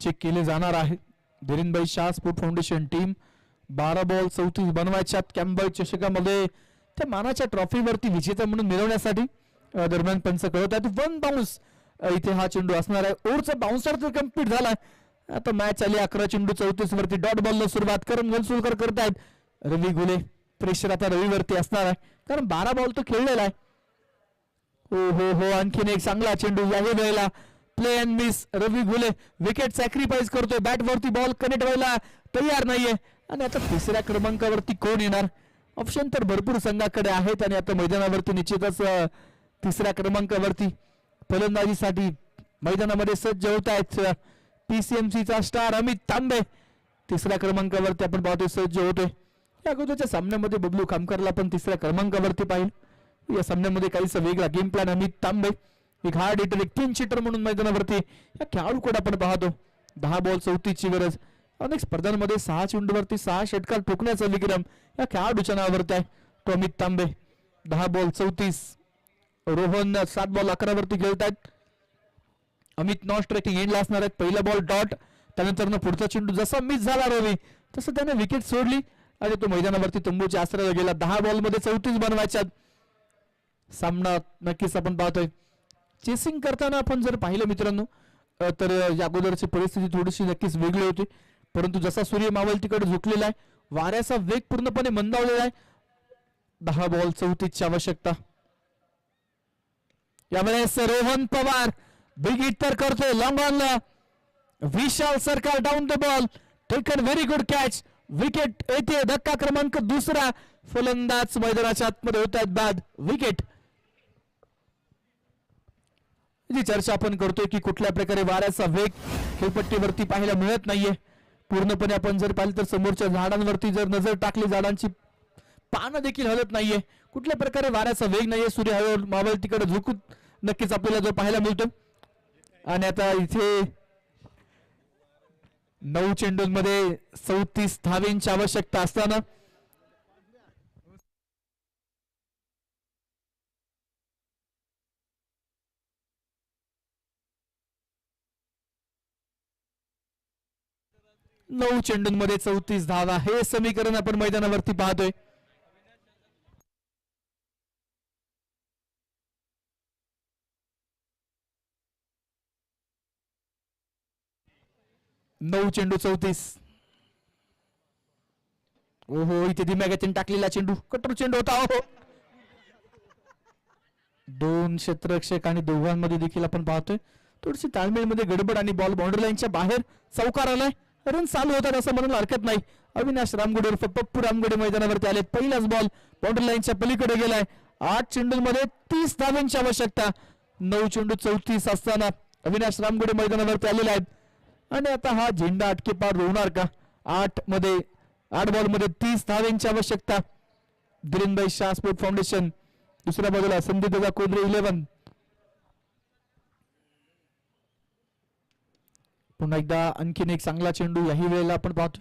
Speaker 1: चेक केले जाणार आहे. धीरेनभाई Shah sport foundation team 12 ball 34 बनवायच्या कॅम्पबेल चषकामध्ये त्या मानाच्या ट्रॉफीवरती विजेता म्हणून मिळवण्यासाठी दरम्यान पंच कळत आहेत. 1 बाउन्स इथे हा चेंडू असणार आहे. ओव्हरचा बाउन्सर तर कम्प्लीट झाला. आता मॅच आली 11 चेंडू 34 वरती. डॉट बॉलला सुरुवात करून वनसुलकर करतायत. रवी गुले प्रेशर आता रवीवरती असणार आहे, कारण 12 बॉल तो खेळलेला आहे. हो आणखीन एक चांगला चेंडू याही वेळेला play and miss. Ravi Gule wicket sacrifice करतोय. बॅट वरती बॉल कनेक्ट व्हायला तयार नाहीये आणि आता तिसऱ्या क्रमांकावरती कोण येणार? ऑप्शन तर भरपूर संघाकडे आहेत आणि आता मैदानावरती निश्चितच तिसऱ्या क्रमांकावरती फलंदाजीसाठी मैदानामध्ये सज्ज होत आहेत. पीसीएमसीचा स्टार अमित तांबे तिसऱ्या क्रमांकावरती आपण पाहतोय सज्ज होतोय. या अगोदरच्या सामन्यामध्ये बबलू खामकरला पण तिसऱ्या क्रमांकावरती पाहिलं. या सामन्यामध्ये काहीसा वेगळा गेम प्लॅन. अमित तांबे एक हार्ड हिटर, एक क्लीन शीटर म्हणून मैदानावरती या खेळाडूकडे आपण पाहतो. 10 बॉल 34 ची गरज. अनेक स्पर्धांमध्ये 6 चेंडूवरती 6 षटकार ठोकण्याचा विक्रम या खेळाडूच्या नावावरती आहे. तो अमित तांबे 10 बॉल 34. रोहन 7 बॉल 11 वरती खेळतात. अमित नॉन स्ट्रायकिंग एंडला असणार आहेत. पहिला बॉल डॉट, त्यानंतर पुढचा चेंडू जसा मिस झाला रवी तसं त्याने विकेट सोडली आणि तो मैदानावरती तंबूच्या आश्रयाला गेला. 10 बॉल मध्ये 34 बनवायच्या. सामना नक्कीच आपण पाहतोय. चेसिंग करताना आपण जर पाहिलं मित्रांनो तर या अगोदरची परिस्थिती थोडीशी नक्कीच वेगळी होती, परंतु जसा सूर्य मावळतीकडे झुकलेला आहे, वाऱ्याचा वेग पूर्णपणे मंदावलेला आहे. 10 बॉल 34 ची आवश्यकता. यावेळेस रोहन पवार बिग हिट तर करतोय लॉंग ऑनला. विशाल सरकार down the ball, taken very good catch. Wicket येते. धक्का क्रमांक 2. फलंदाज मैदानाच्या आतमध्ये होत आहेत बाद. विकेट. जी चर्चा आपण करतोय की कुठल्या प्रकारे वाऱ्याचा वेग खेळपट्टीवरती पाहायला मिळत नाहीये. पूर्णपणे आपण जर पाहिलं तर समोरच्या झाडांवरती जर नजर टाकली, झाडांची पानं देखील हलत नाहीये. कुठल्या प्रकारे वाऱ्याचा वेग नाहीये. सूर्य हळूहळू मावळतीकडे झुकून नक्कीच आपल्याला जो पाहायला मिळतो. आणि आता इथे 9 चेंडूंमध्ये 34 धावेंची आवश्यकता असताना 9 चेंडूंमध्ये 34 धावा, हे समीकरण आपण मैदानावरती पाहतोय. नऊ चेंडू 34. ओहो, इथे दिमागातून टाकलेला चेंडू, कठोर चेंडू होता. ओहो, दोन क्षेत्ररक्षक आणि दोघांमध्ये देखील आपण पाहतोय थोडीशी ताळमेळमध्ये गडबड आणि बॉल बाउंड्री लाईनच्या बाहेर चौकार आलाय. रन चालू होतात असं म्हणायला हरकत नाही. अविनाश रामगुडे उर्फ पप्पू रामगुडे मैदानावरती आले. पहिलाच बॉल बाउंड्री लाईनच्या पलीकडे गेलाय. 8 चेंडूंमध्ये 30 धावांची आवश्यकता. 9 चेंडू 34 असताना अविनाश रामगुडे मैदानावरती आलेले आहेत आणि आता हा झेंडा अटके पार होणार का? 8 बॉल मध्ये 30 धावांची आवश्यकता. धीरेनभाई शाह स्पोर्ट फाउंडेशन, दुसऱ्या बाजूला संदीप दादा कोंद्रे 11. पुन्हा एकदा आणखीन एक चांगला चेंडू याही वेळेला आपण पाहतो.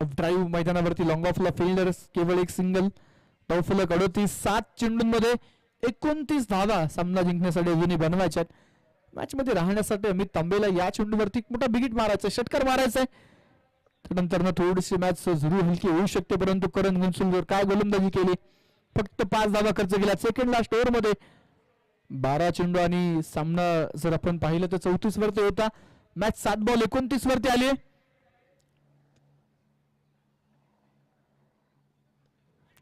Speaker 1: ड्राईव्ह मैदानावरती लॉंग ऑफला फिल्डर्स केवळ एक सिंगल. धावफलक 38. 7 चेंडूंमध्ये 29 धावा सामना जिंकण्यासाठी अजूनही बनवायच्यात. मॅच मध्ये राहण्यासाठी अमित तांबेला या चेंडूवरती मोठा बिगिट मारायचा, षटकार मारायचा आहे. त्यानंतर थोडीशी मॅच जरूर हलकी होऊ शकते, परंतु करण गुंसुलकर काय गोलंदाजी केली. फक्त 5 धावा खर्च केला सेकंड लास्ट ओव्हर मध्ये. 12 चेंडू आणि सामना जर आपण पाहिलं तर 34 वरती होता. मॅच 7 बॉल 29 वरती आली.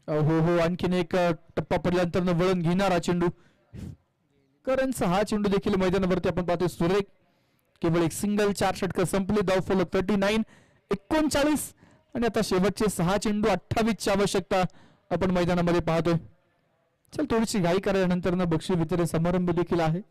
Speaker 1: हो, आणखीन एक टप्पा पडल्यानंतर वळण घेणारा चेंडू. करणचा हा चेंडू देखील मैदानावरती आपण पाहतोय सुरेख. केवळ एक सिंगल. 4 षटकर संपले. धावफलक 39. 39 आणि आता शेवटचे 6 चेंडू 28 ची आवश्यकता आपण मैदानामध्ये पाहतोय. चल, थोडीशी घाई करायनंतर बक्षीस वितरण समारंभ देखील आहे.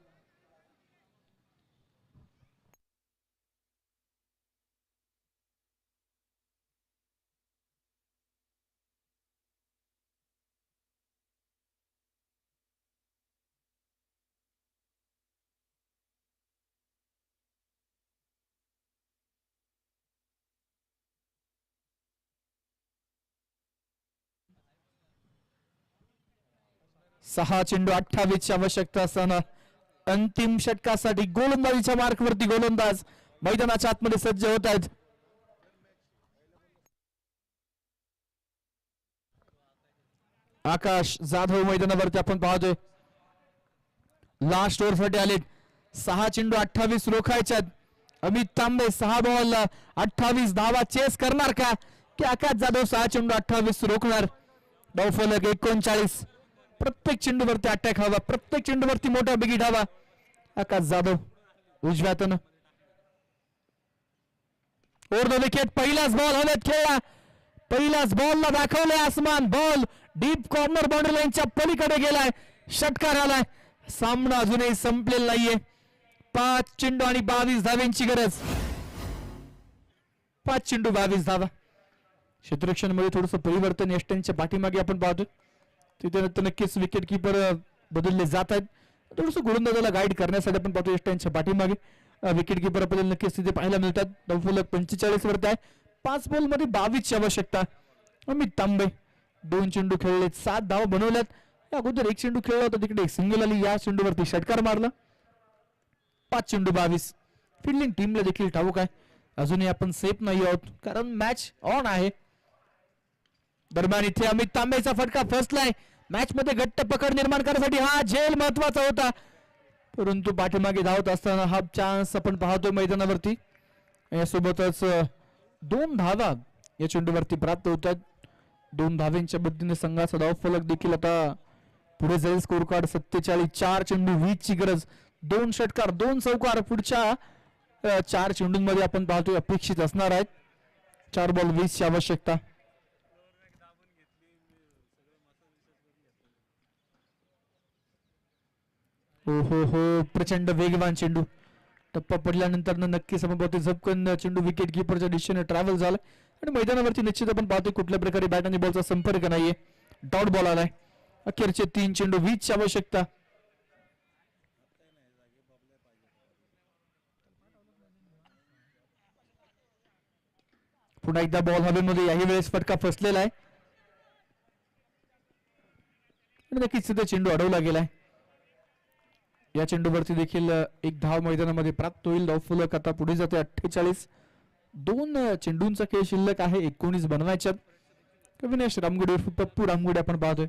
Speaker 1: सहा चेंडू 28 ची आवश्यकता असताना अंतिम षटकासाठी गोलंदाजीच्या मार्कवरती गोलंदाज मैदानाच्या आतमध्ये सज्ज होत आहेत. आकाश जाधव मैदानावरती आपण पाहतोय. लास्ट ओव्हर साठी आले. 6 चेंडू 28 रोखायच्यात. अमित तांबे 6 बॉल 28 धावा चेस करणार का, की आकाश जाधव 6 चेंडू 28 रोखणार. धावफलक 39. प्रत्येक चेंडूवरती अटॅक हवा, प्रत्येक चेंडूवरती मोठा बिगिट हवा. आकाश जाधव उजव्यातून ओव्हर द विकेट. पहिलाच बॉल हवेत खेळला. पहिल्याच बॉलला दाखवले आसमान. बॉल डीप कॉर्नर बाउंड्री लाईनच्या पलीकडे गेलाय. षटकार आलाय. सामना अजूनही संपलेला नाहीये. 5 चेंडू आणि 22 धावांची गरज. 5 चेंडू 22 धावा. क्षेत्ररक्षण मध्ये थोडस परिवर्तन यष्टांच्या पाठीमागे आपण पाहतो. तिथे नक्कीच विकेट किपर बदलले जात आहेत. थोडस गोलंदाजाला गाईड करण्यासाठी आपण पाहतो यष्टांच्या पाठीमागे विकेट किपर आपल्याला नक्कीच तिथे पाहायला मिळतात. धावफलक 45 वरती आहे. 5 बॉल मध्ये 22 ची आवश्यकता. अमित तांबे 2 चेंडू खेळले, 7 धावा बनवल्यात. अगोदर 1 चेंडू खेळला होता, तिकडे एक सिंगल आली. या चेंडूवरती षटकार मारला. 5 चेंडू 22. फिल्डिंग टीमला देखील ठाऊक आहे अजूनही आपण सेफ नाही आहोत, कारण मॅच ऑन आहे. दरम्यान इथे अमित तांबेचा फटका फसलाय. मॅच मध्ये घट्ट पकड निर्माण करण्यासाठी हा झेल महत्वाचा होता, परंतु पाठीमागे धावत असताना हा चान्स आपण पाहतोय मैदानावरती. यासोबतच 2 धावा या चेंडूवरती प्राप्त होतात. 2 धावांच्या मदतीने संघाचा धावफलक देखील आता पुढे जाईल. Score card 47. 4 चेंडू 20 ची गरज. 2 षटकार 2 चौकार पुढच्या 4 चेंडूंमध्ये आपण पाहतोय अपेक्षित असणार आहेत. 4 बॉल 20 ची आवश्यकता. हो, प्रचंड वेगवान चेंडू. टप्पा पडल्यानंतर नक्कीच आपण पाहतो झपकन चेंडू विकेट किपरच्या दिशेने ट्रॅव्हल झाला आणि मैदानावरती निश्चित आपण पाहतो कुठल्या प्रकारे बॅट आणि बॉलचा संपर्क नाहीये. डॉट बॉल आलाय. अखेरचे 3 चेंडू 20 ची आवश्यकता. पुन्हा एकदा बॉल हवेमध्ये. याही वेळेस फटका फसलेला आहे आणि नक्कीच तिथे चेंडू अडवला गेलाय. या चेंडूवरती देखील 1 धाव मैदानामध्ये प्राप्त होईल. धावफलक आता पुढे जाते 48. 2 चेंडूंचा खेळ शिल्लक आहे, 19 बनवायच्यात. विनेश रामगुडे उर्फ पप्पू रामगुडे आपण पाहतोय.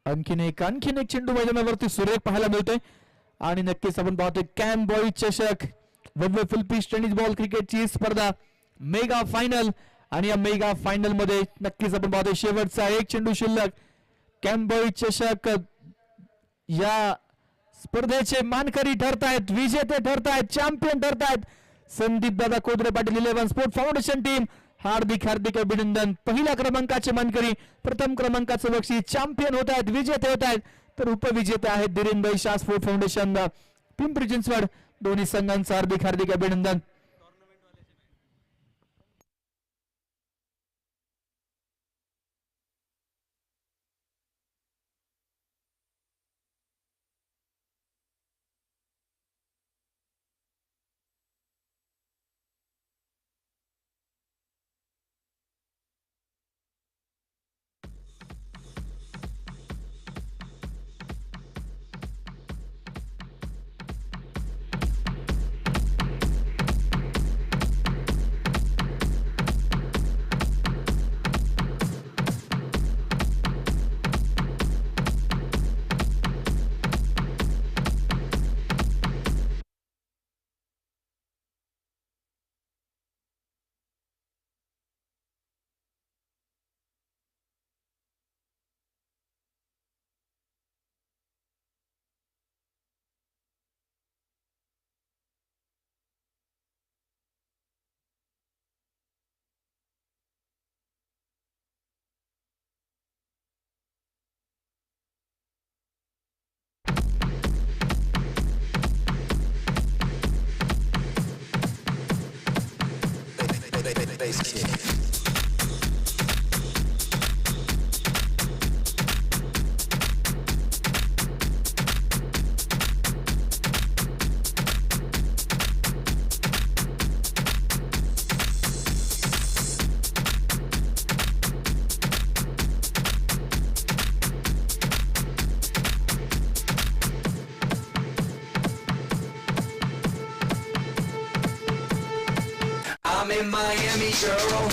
Speaker 1: आणखीन एक चेंडू मैदानावरती सुरेख पाहायला मिळतोय. आणि नक्कीच आपण पाहतोय कॅम्प बॉय चषक भव्य फुल पिच टेनिस बॉल क्रिकेटची स्पर्धा मेगा फायनल. आणि या मेगा फायनल मध्ये नक्कीच आपण पाहतोय शेवटचा एक चेंडू शिल्लक. कॅम्प बॉय चषक या स्पर्धेचे मानकरी ठरतायत, विजेते ठरतायत, चॅम्पियन ठरतायत संदीप दादा Kodre Patil 11 sport foundation team. हार्दिक हार्दिक अभिनंदन. पहिल्या क्रमांकाचे मानकरी, प्रथम क्रमांकाचं बक्षीस, चॅम्पियन होत आहेत, विजेते होत आहेत. तर उपविजेते आहेत धीरेनभाई शाह स्पोर्ट फाउंडेशन पिंपरी चिंचवड. दोन्ही संघांचं हार्दिक हार्दिक अभिनंदन.
Speaker 2: Base kick. I'm in Miami, girl.